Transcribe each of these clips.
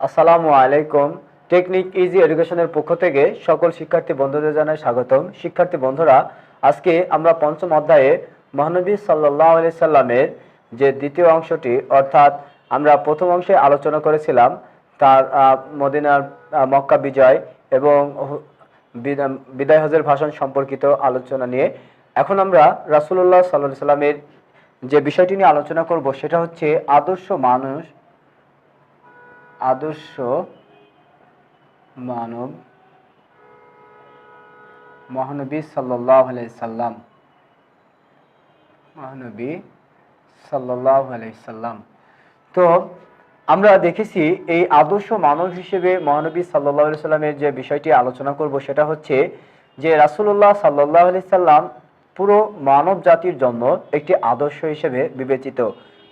আসসালামু আলাইকুম। Technique easy এডুকেশনের পক্ষ থেকে সকল শিক্ষার্থী বন্ধুদের জানাই স্বাগতম। শিক্ষার্থী বন্ধুরা, আজকে আমরা পঞ্চম অধ্যায়ে মহানবী সাল্লাল্লাহু আলাইহি সাল্লামের যে দ্বিতীয় অংশটি, অর্থাৎ আমরা প্রথম অংশে আলোচনা করেছিলাম তার মদিনার মক্কা বিজয় এবং বিদায় হজের ভাষণ সম্পর্কিত আলোচনা নিয়ে। এখন আমরা রাসূলুল্লাহ সাল্লাল্লাহু আলাইহি সাল্লামের যে বিষয়টি নিয়ে আলোচনা করব সেটা হচ্ছে আদর্শ মানব মহানবী সাল্লাল্লাহু আলাইহি সাল্লাম। তো আমরা দেখেছি এই আদর্শ মানব হিসেবে মহানবী সাল্লাল্লাহু আলাইহি সাল্লামের যে বিষয়টি আলোচনা করব সেটা হচ্ছে যে রাসূলুল্লাহ সাল্লাল্লাহু আলাইহি সাল্লাম পুরো মানব জাতির জন্য একটি আদর্শ হিসেবে বিবেচিত।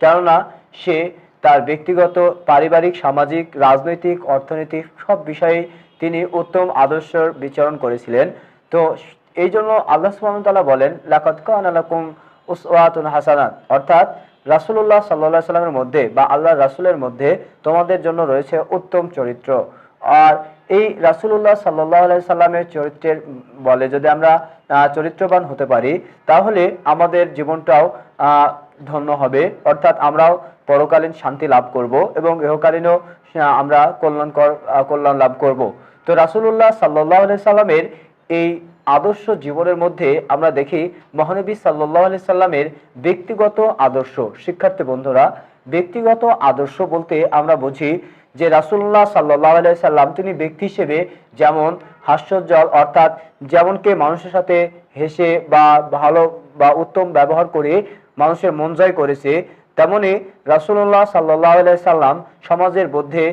কেননা সে তার ব্যক্তিগত, পারিবারিক, সামাজিক, রাজনৈতিক, অর্থনৈতিক সব বিষয়ে তিনি উত্তম আদর্শের বিচরণ করেছিলেন। তো এই জন্য আল্লাহ সুবহানাহু ওয়া তাআলা বলেন, লাকাদ কানা লাকুম উসওয়াতুন হাসানাত, অর্থাৎ রাসূলুল্লাহ সাল্লাল্লাহু আলাইহি সাল্লামের মধ্যে বা আল্লাহর রাসূলের মধ্যে তোমাদের জন্য রয়েছে উত্তম চরিত্র। আর এই রাসূলুল্লাহ সাল্লাল্লাহু আলাইহি সাল্লামের চরিত্রের বলে যদি আমরা চরিত্রবান হতে পারি, তাহলে আমাদের জীবনটাও ধন্য হবে, অর্থাৎ আমরাও পরকালীন শান্তি লাভ করব এবং ইহকালীনও আমরা কল্যাণ লাভ করব। তো রাসূলুল্লাহ সাল্লাল্লাহু আলাইহি সাল্লামের এই আদর্শ জীবনের মধ্যে আমরা দেখি মহানবী সাল্লাল্লাহু আলাইহি সাল্লামের ব্যক্তিগত আদর্শ। শিক্ষার্থী বন্ধুরা, ব্যক্তিগত আদর্শ বলতে আমরা বুঝি যে রাসূলুল্লাহ সাল্লাল্লাহু আলাইহি সাল্লাম তিনি ব্যক্তি হিসেবে যেমন হাস্যোজ্জ্বল, অর্থাৎ যেমনকে মানুষের সাথে হেসে বা ভালো বা উত্তম ব্যবহার করে মানুষের মন জয় করেছে, তেমনি রাসূলুল্লাহ সাল্লাল্লাহু আলাইহি সাল্লাম সমাজের মধ্যে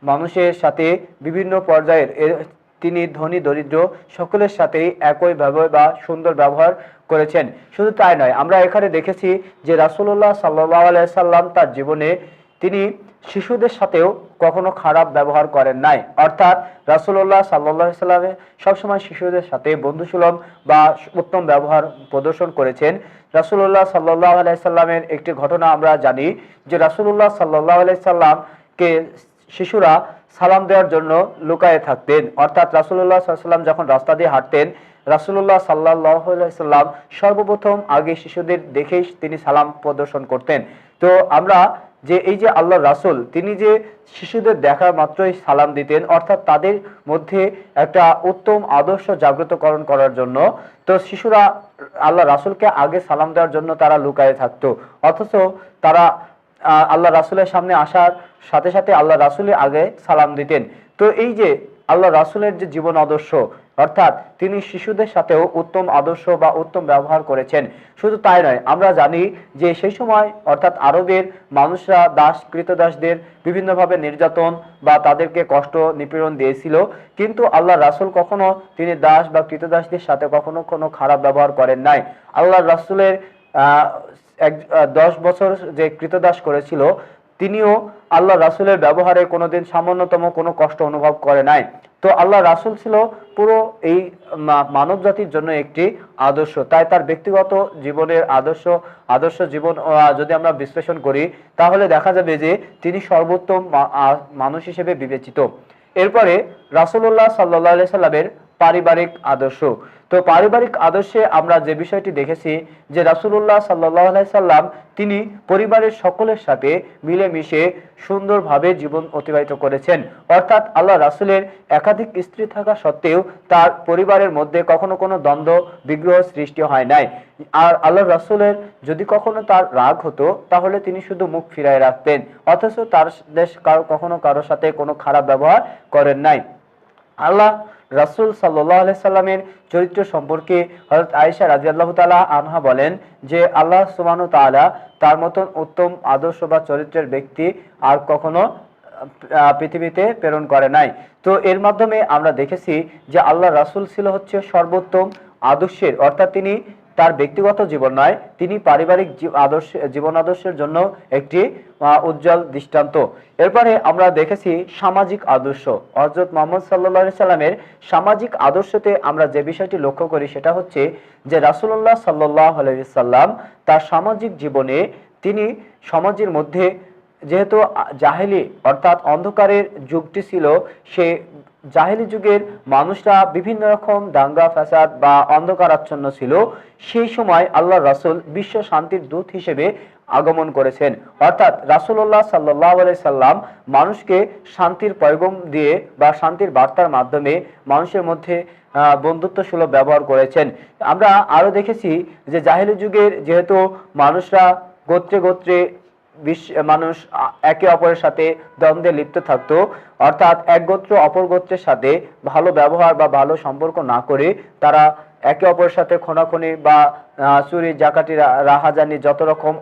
মানুষের সাথে বিভিন্ন পর্যায়ের তিনি ধনী দরিদ্র সকলের সাথেই একইভাবে বা সুন্দর ব্যবহার করেছেন। শুধু তাই নয়, আমরা এখানে দেখেছি যে রাসূলুল্লাহ সাল্লাল্লাহু আলাইহি সাল্লাম তার জীবনে তিনি শিশুদের সাথেও কখনো খারাপ ব্যবহার করেন নাই, অর্থাৎ রাসূলুল্লাহ সাল্লাল্লাহু আলাইহি সাল্লাম সবসময় শিশুদের সাথে বন্ধুসুলভ বা উত্তম ব্যবহার প্রদর্শন করেছেন। রাসূলুল্লাহ সাল্লাল্লাহু আলাইহি সাল্লামের একটি ঘটনা আমরা জানি যে রাসূলুল্লাহ সাল্লাল্লাহু আলাইহি সাল্লামকে শিশুরা সালাম দেওয়ার জন্য লুকায়ে থাকতেন, অর্থাৎ রাসূলুল্লাহ সাল্লাল্লাহু আলাইহি সাল্লাম যখন রাস্তা দিয়ে হাঁটতেন, রাসূলুল্লাহ সাল্লাল্লাহু আলাইহি সাল্লাম সর্বপ্রথম আগে শিশুদের দেখেই তিনি সালাম প্রদর্শন করতেন। তো আমরা যে এই যে আল্লাহর রাসূল তিনি যে শিশুদের দেখা মাত্রই সালাম দিতেন, অর্থাৎ তাদের মধ্যে একটা উত্তম আদর্শ জাগ্রতকরণ করার জন্য। তো শিশুরা আল্লাহ রাসূলকে আগে সালাম দেওয়ার জন্য তারা লুকায়ে থাকতো, অথচ তারা আল্লাহ রাসূলের সামনে আসার সাথে সাথে আল্লাহ রাসূলের আগে সালাম দিতেন। তো এই যে আল্লাহ রাসূলের যে জীবন আদর্শ, অর্থাৎ তিনি শিশুদের সাথেও উত্তম আদর্শ বা উত্তম ব্যবহার করেছেন। শুধু তাই নয়, আমরা জানি যে সেই সময় অর্থাৎ আরবের মানুষরা কৃতদাসদের বিভিন্নভাবে নির্যাতন বা তাদেরকে কষ্ট নিপীড়ন দিয়েছিল, কিন্তু আল্লাহ রাসূল কখনো তিনি দাস বা কৃতদাসদের সাথে কখনো কোনো খারাপ ব্যবহার করেন নাই। আল্লাহ রাসূলের 10 বছর যে কৃতদাস করেছিল, তিনিও আল্লাহ রাসূলের ব্যবহারে কোনোদিন সামান্যতম কোনো কষ্ট অনুভব করে নাই। তো আল্লাহ রাসূল ছিল পুরো এই মানব জাতির জন্য একটি আদর্শ। তাই তার ব্যক্তিগত জীবনের আদর্শ জীবন যদি আমরা বিশ্লেষণ করি, তাহলে দেখা যাবে যে তিনি সর্বোত্তম মানুষ হিসেবে বিবেচিত। এরপরে রাসূলুল্লাহ সাল্লাল্লাহু আলাইহি সাল্লামের পারিবারিক আদর্শ। তো পারিবারিক আদর্শে আমরা যে বিষয়টি দেখেছি যে রাসূলুল্লাহ সাল্লাল্লাহু আলাইহি সাল্লাম তিনি পরিবারের সকলের সাথে মিলেমিশে সুন্দরভাবে জীবন অতিবাহিত করেছেন, অর্থাৎ আল্লাহ রাসূলের একাধিক স্ত্রী থাকা সত্ত্বেও তার পরিবারের মধ্যে কখনো কোনো দ্বন্দ্ব বিগ্রহ সৃষ্টি হয় নাই। আর আল্লাহ রাসূলের যদি কখনো তার রাগ হতো, তাহলে তিনি শুধু মুখ ফিরায় রাখতেন, অথচ তার কখনো কারোর সাথে কোনো খারাপ ব্যবহার করেন নাই। আল্লাহ রাসূল সাল্লাল্লাহু আলাইহি সাল্লামের চরিত্র সম্পর্কে হযরত আয়েশা রাদিয়াল্লাহু তাআলা আনহা বলেন যে আল্লাহ সুবহানাহু ওয়া তাআলা তার মতন উত্তম আদর্শ বা চরিত্রের ব্যক্তি আর কখনো পৃথিবীতে প্রেরণ করে নাই। তো এর মাধ্যমে আমরা দেখেছি যে আল্লাহ রাসূল ছিল হচ্ছে সর্বোত্তম আদর্শের, অর্থাৎ তিনি তার ব্যক্তিগত জীবন নয়, তিনি পারিবারিক জীবন আদর্শের জন্য একটি উজ্জ্বল দৃষ্টান্ত। এরপরে আমরা দেখেছি সামাজিক আদর্শ। হযরত মুহাম্মদ সাল্লাল্লাহু আলাইহি সাল্লামের সামাজিক আদর্শতে আমরা যে বিষয়টি লক্ষ্য করি সেটা হচ্ছে যে রাসূলুল্লাহ সাল্লাল্লাহু আলাইহি সাল্লাম তার সামাজিক জীবনে তিনি সমাজের মধ্যে যেহেতু জাহেলি অর্থাৎ অন্ধকারের যুগটি ছিল, সে জাহেলি যুগের মানুষরা বিভিন্ন রকম দাঙ্গা ফাসাদ বা অন্ধকারাচ্ছন্ন ছিল। সেই সময় আল্লাহ রাসূল বিশ্ব শান্তির দূত হিসেবে আগমন করেছেন, অর্থাৎ রাসূলুল্লাহ সাল্লাল্লাহু আলাইহি সাল্লাম মানুষকে শান্তির পয়গাম দিয়ে বা শান্তির বার্তার মাধ্যমে মানুষের মধ্যে বন্ধুত্ব সুলভ ব্যবহার করেছেন। আমরা আরো দেখেছি যে জাহেলি যুগের যেহেতু মানুষরা গোত্রে গোত্রে মানুষ একে অপরের সাথে দ্বন্দ্বে লিপ্ত থাকতো, অর্থাৎ এক গোত্র অপর গোত্রের সাথে ভালো ব্যবহার বা ভালো সম্পর্ক না করে তারা একে অপরের সাথে খোনাখুনি বা চুরি জাকাতি রাহাজানি যত রকম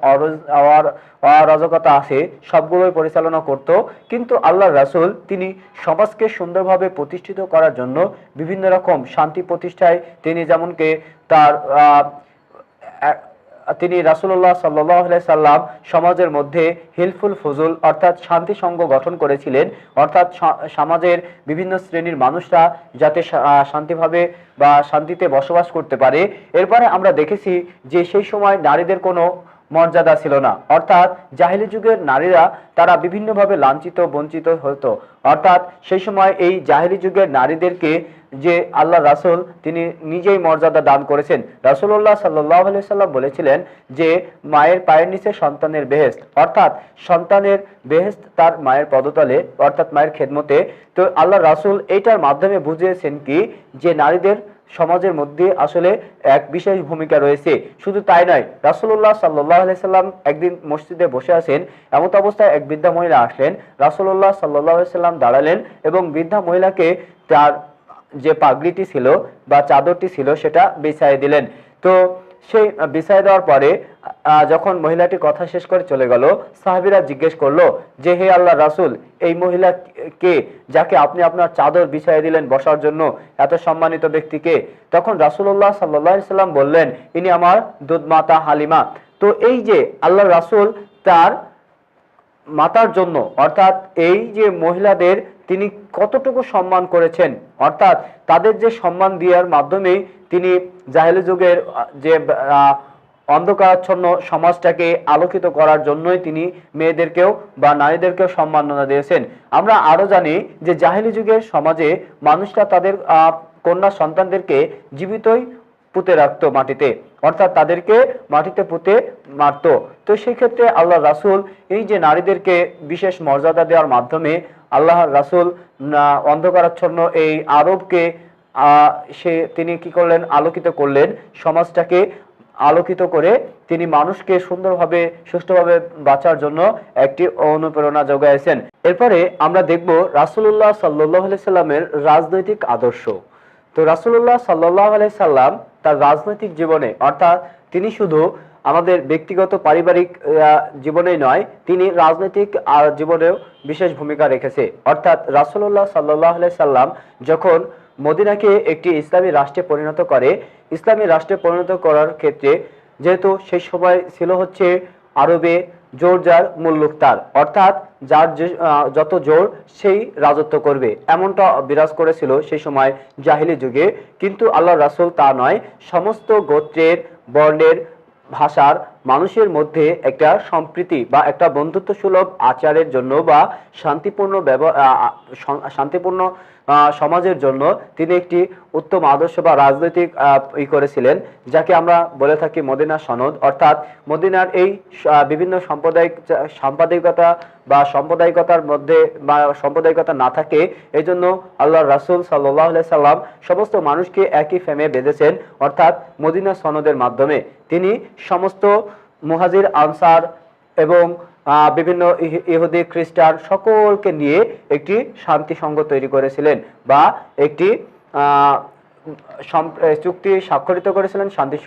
অরাজকতা আছে সবগুলোই পরিচালনা করত। কিন্তু আল্লাহর রাসূল তিনি সমাজকে সুন্দরভাবে প্রতিষ্ঠিত করার জন্য বিভিন্ন রকম শান্তি প্রতিষ্ঠায় তিনি যেমনকি তার তিনি রাসূলুল্লাহ সাল্লাল্লাহু আলাইহি সাল্লাম সমাজের মধ্যে হিলফুল ফুজুল অর্থাৎ শান্তি সংঘ গঠন করেছিলেন, অর্থাৎ সমাজের বিভিন্ন শ্রেণীর মানুষরা যাতে শান্তিভাবে বা শান্তিতে বসবাস করতে পারে। এরপরে আমরা দেখেছি যে সেই সময় নারীদের কোনো মর্যাদা ছিল না, অর্থাৎ জাহেলি যুগের নারীরা তারা বিভিন্নভাবে লাঞ্ছিত বঞ্চিত হতো। অর্থাৎ সেই সময় এই জাহেলি যুগের নারীদেরকে যে আল্লাহ রাসূল তিনি নিজেই মর্যাদা দান করেছেন। রাসূলুল্লাহ সাল্লাল্লাহু আলাইহি সাল্লাম বলেছিলেন যে মায়ের পায়ের নিচে সন্তানের বেহেশত, অর্থাৎ সন্তানের বেহেশত তার মায়ের পদতলে, অর্থাৎ মায়ের খেদমতে। তো আল্লাহ রাসূল এইটার মাধ্যমে বুঝিয়েছেন কি যে নারীদের সমাজের মধ্যে আসলে এক বিশেষ ভূমিকা রয়েছে। শুধু তাই নয়, রাসূলুল্লাহ সাল্লাল্লাহু আলাইহি সাল্লাম একদিন মসজিদে বসে আছেন, এমন অবস্থায় এক বৃদ্ধা মহিলা আসলেন। রাসূলুল্লাহ সাল্লাল্লাহু আলাইহি সাল্লাম দাঁড়ালেন এবং বৃদ্ধা মহিলাকে তার যে পাগড়িটি ছিল বা চাদরটি ছিল সেটা বিছাইয়ে দিলেন। তো সেই বিছাইয়ে দেওয়ার পরে যখন মহিলাটি কথা শেষ করে চলে গেল, সাহাবীরা জিজ্ঞেস করলো যে হে আল্লাহর রাসূল, এই মহিলা কে যাকে আপনি আপনার চাদর বিছাইয়ে দিলেন বসার জন্য, এত সম্মানিত ব্যক্তিকে? তখন রাসূলুল্লাহ সাল্লাল্লাহু আলাইহি সাল্লাম বললেন, ইনি আমার দুধ মাতা হালিমা। তো এই যে আল্লাহর রাসূল তার মাতার জন্য, অর্থাৎ এই যে মহিলাদের তিনি কতটুকু সম্মান করেছেন, অর্থাৎ তাদের যে সম্মান দেওয়ার মাধ্যমে তিনি জাহেলি যুগের যে অন্ধকারাচ্ছন্ন সমাজটাকে আলোকিত করার জন্যই তিনি মেয়েদেরকেও বা নারীদেরকেও সম্মাননা দিয়েছেন। আমরা আরো জানি যে জাহেলি যুগের সমাজে মানুষরা তাদের কন্যা সন্তানদেরকে জীবিতই পুঁতে রাখতো মাটিতে, অর্থাৎ তাদেরকে মাটিতে পুঁতে মারতো। তো সেই ক্ষেত্রে আল্লাহ রাসূল এই যে নারীদেরকে বিশেষ মর্যাদা দেওয়ার মাধ্যমে আল্লাহ রাসূল অন্ধকারাচ্ছন্ন এই আরবকে তিনি কি করলেন, আলোকিত করলেন, সমাজটাকে আলোকিত করে তিনি মানুষকে সুন্দরভাবে সুষ্ঠুভাবে বাঁচার জন্য একটি অনুপ্রেরণা যোগাইছেন। এরপরে আমরা দেখব রাসূলুল্লাহ সাল্লাল্লাহু আলাইহি সাল্লামের রাজনৈতিক আদর্শ। তো রাসূলুল্লাহ সাল্লাল্লাহু আলাইহি সাল্লাম তার রাজনৈতিক জীবনে, অর্থাৎ তিনি শুধু আমাদের ব্যক্তিগত পারিবারিক জীবনেই নয়, তিনি রাজনৈতিক জীবনেও বিশেষ ভূমিকা রেখেছে। অর্থাৎ রাসূলুল্লাহ সাল্লাল্লাহু আলাইহি সাল্লাম যখন মদিনাকে একটি ইসলামী রাষ্ট্রে পরিণত করে, ইসলামী রাষ্ট্রে পরিণত করার ক্ষেত্রে যেহেতু সেই সময় ছিল হচ্ছে আরবে জোর যার মুল্লুক তার, অর্থাৎ যার যত জোর সেই রাজত্ব করবে, এমনটা বিরাজ করেছিল সেই সময় জাহিলি যুগে। কিন্তু আল্লাহ রাসূল তা নয়, সমস্ত গোত্রের বর্ণের ভাষার মানুষের মধ্যে একটা সম্প্রীতি বা একটা বন্ধুত্ব সুলভ আচারের জন্য বা শান্তিপূর্ণ সমাজের জন্য তিনি একটি উত্তম আদর্শ বা রাজনৈতিক করেছিলেন, যাকে আমরা বলে থাকি মদিনা সনদ। অর্থাৎ মদিনার এই বিভিন্ন সাম্প্রদায়িকতা বা সাম্প্রদায়িকতার মধ্যে বা সাম্প্রদায়িকতা না থাকে, এই জন্য আল্লাহর রাসূল সাল্লাল্লাহু আলাইহি সাল্লাম সমস্ত মানুষকে একই ফ্রেমে বেঁধেছেন, অর্থাৎ মদিনা সনদের মাধ্যমে তিনি সমস্ত মুহাজির আনসার এবং বিভিন্ন ইহুদি খ্রিস্টান সকলকে নিয়ে একটি শান্তি সংঘ তৈরি করেছিলেন বা একটি চুক্তি স্বাক্ষরিত করেছিলেন, শান্তি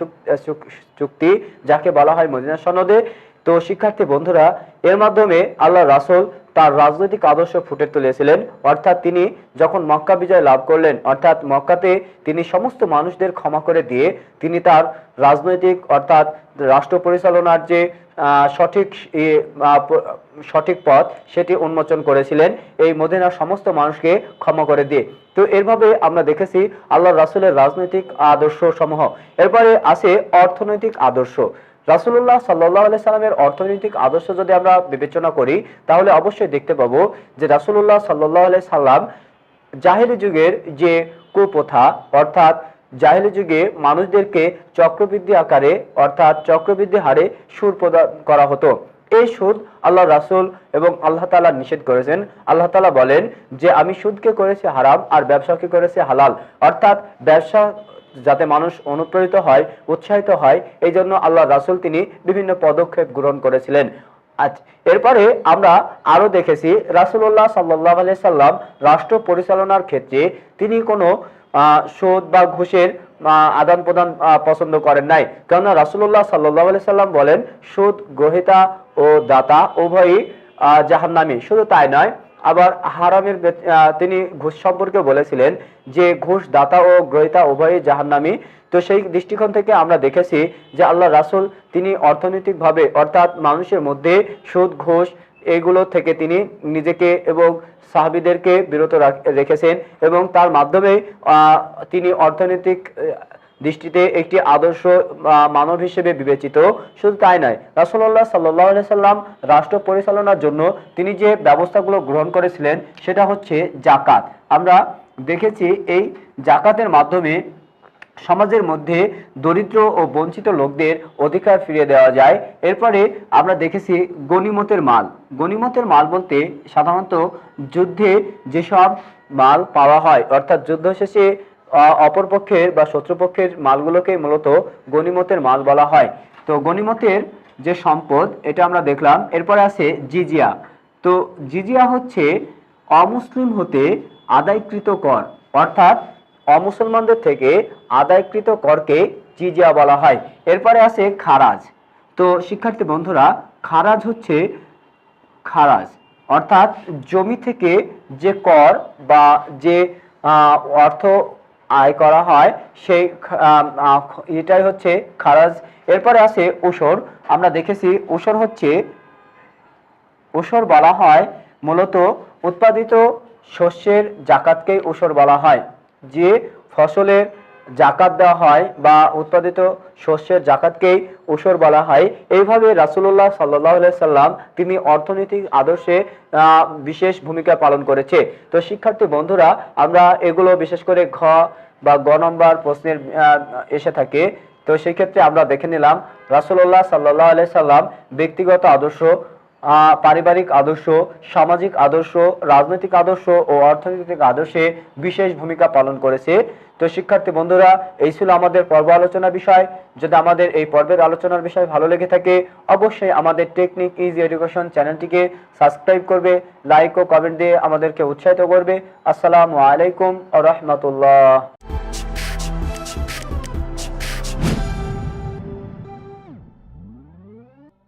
চুক্তি, যাকে বলা হয় মদিনা সনদে। তো শিক্ষার্থী বন্ধুরা, এর মাধ্যমে আল্লাহ রাসূল তার রাজনৈতিক আদর্শ ফুটে তুলেছিলেন। অর্থাৎ তিনি যখন মক্কা বিজয় লাভ করলেন, অর্থাৎ মক্কাতে তিনি সমস্ত মানুষদের ক্ষমা করে দিয়ে তিনি তার রাজনৈতিক অর্থাৎ রাষ্ট্র পরিচালনার যে সঠিক পথ সেটি উন্মোচন করেছিলেন এই মদিনার সমস্ত মানুষকে ক্ষমা করে দিয়ে। তো এরভাবে আমরা দেখেছি আল্লাহ রাসূলের রাজনৈতিক আদর্শ সমূহ। এরপরে আছে অর্থনৈতিক আদর্শ। রাসূলুল্লাহ সাল্লাল্লাহু আলাইহি সাল্লামের অর্থনৈতিক আদর্শ যদি আমরা বিবেচনা করি তাহলে অবশ্যই দেখতে পাবো যে রাসূলুল্লাহ সাল্লাল্লাহু আলাইহি সাল্লাম জাহেলি যুগের যে কুপ্রথা অর্থাৎ জাহেলি যুগে মানুষদেরকে চক্রবৃদ্ধি আকারে অর্থাৎ চক্রবৃদ্ধি হারে সুদ প্রদান করা হতো। এই সুদ আল্লাহ রাসূল এবং আল্লাহ তাআলা নিষেধ করেছেন। আল্লাহ তাআলা বলেন যে আমি সুদকে করেছি হারাম আর ব্যবসাকে করেছি হালাল, অর্থাৎ ব্যবসা যাতে মানুষ অনুপ্রাণিত হয়, উৎসাহিত হয়, এই জন্য আল্লাহ রাসূল তিনি বিভিন্ন পদক্ষেপ গ্রহণ করেছিলেন। এরপরে আমরা আরো দেখেছি রাসূলুল্লাহ সাল্লাল্লাহু আলাইহি সাল্লাম রাষ্ট্র পরিচালনার ক্ষেত্রে তিনি কোনো সুদ বা ঘুষের আদান প্রদান পছন্দ করেন নাই, কেননা রাসূলুল্লাহ সাল্লাল্লাহু আলাইহি সাল্লাম বলেন সুদ গ্রহীতা ও দাতা উভয়ই জাহান্নামী। শুধু তাই নয়, আবার হারামের তিনি ঘুষ সম্পর্কে বলেছিলেন যে ঘুষ দাতা ও গ্রহীতা উভয়ই জাহান্নামী। তো সেই দৃষ্টিকোণ থেকে আমরা দেখেছি যে আল্লাহ রাসূল তিনি অর্থনৈতিকভাবে অর্থাৎ মানুষের মধ্যে সুদ ঘুষ এগুলো থেকে তিনি নিজেকে এবং সাহাবীদেরকে বিরত রেখেছেন এবং তার মাধ্যমে তিনি অর্থনৈতিক দৃষ্টিতে একটি আদর্শ মানব হিসেবে বিবেচিত। শুধু তাই নয়, রাসূলুল্লাহ সাল্লাল্লাহু আলাইহি সাল্লাম রাষ্ট্র পরিচালনার জন্য তিনি যে ব্যবস্থাগুলো গ্রহণ করেছিলেন সেটা হচ্ছে যাকাত। আমরা দেখেছি এই যাকাতের মাধ্যমে সমাজের মধ্যে দরিদ্র ও বঞ্চিত লোকদের অধিকার ফিরিয়ে দেওয়া যায়। এরপরে আমরা দেখেছি গনিমতের মাল। গনিমতের মাল বলতে সাধারণত যুদ্ধে যেসব মাল পাওয়া হয় অর্থাৎ যুদ্ধ শেষে অপরপক্ষের বা শত্রুপক্ষের মালগুলোকে মূলত গনিমতের মাল বলা হয়। তো গনিমতের যে সম্পদ এটা আমরা দেখলাম। এরপরে আছে জিজিয়া। তো জিজিয়া হচ্ছে অমুসলিম হতে আদায়কৃত কর, অর্থাৎ অমুসলমানদের থেকে আদায়কৃত করকে জিজিয়া বলা হয়। এরপরে আছে খারাজ। তো শিক্ষার্থী বন্ধুরা, খারাজ হচ্ছে খারাজ অর্থাৎ জমি থেকে যে কর বা যে অর্থ আয় করা হয় সেই এটাই হচ্ছে খারাজ। এরপরে আছে উসর। আমরা দেখেছি উসর হচ্ছে উসর বলা হয় মূলত উৎপাদিত শস্যের জাকাতকেই উসর বলা হয়। যে ফসলের জাকাত দেওয়া হয় বা উৎপাদিত শস্যের জাকাতকেই উসর বলা হয়। এইভাবে রাসূলুল্লাহ সাল্লাল্লাহু আলাইহি সাল্লাম তিনি অর্থনৈতিক আদর্শে বিশেষ ভূমিকা পালন করেছে। তো শিক্ষার্থী বন্ধুরা, আমরা এগুলো বিশেষ করে ঘ বা গ নম্বর প্রশ্নের এসে থাকে। তো সেই ক্ষেত্রে আমরা দেখে নিলাম রাসূলুল্লাহ সাল্লাল্লাহু আলাইহি সাল্লাম ব্যক্তিগত আদর্শ, পারিবারিক আদর্শ, সামাজিক আদর্শ, রাজনৈতিক আদর্শ ও অর্থনৈতিক আদর্শে বিশেষ ভূমিকা পালন করেছে। তো শিক্ষার্থী বন্ধুরা, এই ছিল আমাদের পর্ব আলোচনা বিষয়। যদি আমাদের এই পর্বের আলোচনার বিষয় ভালো লেগে থাকে অবশ্যই আমাদের টেকনিক ইজি এডুকেশন চ্যানেলটিকে সাবস্ক্রাইব করবে, লাইক ও কমেন্ট দিয়ে আমাদেরকে উৎসাহিত করবে। আসসালামু আলাইকুম ওয়া রাহমাতুল্লাহ।